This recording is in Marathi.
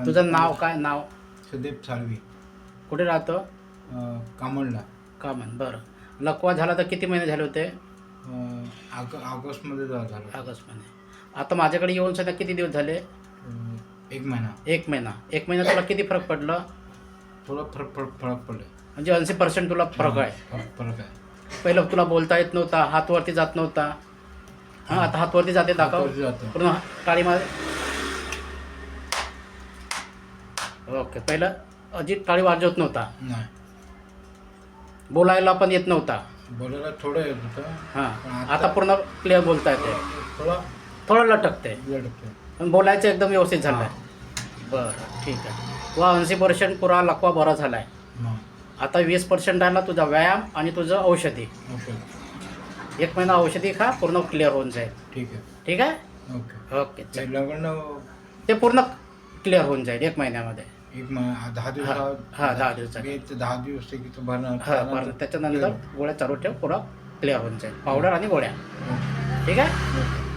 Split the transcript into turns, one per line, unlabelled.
तुझं नाव काय? नाव
सुदीप साळवी.
कुठे राहतो?
कामळला.
कामन. बरं. लकवा झाला तर किती महिने झाले होते?
ऑगस्टमध्ये झालं.
ऑगस्टमध्ये. आता माझ्याकडे येऊन सध्या किती दिवस झाले?
1 महिना.
1 महिना. 1 महिना तुला किती फरक पडला?
थोडा फरक पडला.
म्हणजे 80% तुला फरक आहे.
फरक आहे.
पहिलं तुला बोलता येत नव्हता, हात वरती जात नव्हता. हां, आता हात वरती जाते. दाखव
हात वरती जातो.
पूर्ण टाळी मार. ओके. पहिलं अजित टाळी वाजवत नव्हता,
नाही,
बोलायला पण येत नव्हता.
बोलायला थोडं येत होतं.
हां, आता पूर्ण क्लिअर बोलता येते. थोडं लटकते,
लटकते.
पण बोलायचं एकदम व्यवस्थित झालं आहे. बरं, ठीक आहे. तुला 80% पुरा लकवा बरा झाला आहे. आता 20% राहिला तुझा व्यायाम आणि तुझं औषधी. 1 महिना औषधी खा, पूर्ण क्लिअर होऊन जाईल.
ठीक आहे.
ठीक आहे.
ओके.
ओके.
ते लग्न
ते पूर्ण क्लिअर होऊन जाईल 1 महिन्यामध्ये.
10 दिवसात.
हां, 10 दिवसात.
10 दिवस की
हां, बरं. त्याच्यानंतर गोळ्या चालू ठेव, पुरा क्लिअर होऊन जाईल. पावडर आणि गोळ्या. ठीक आहे.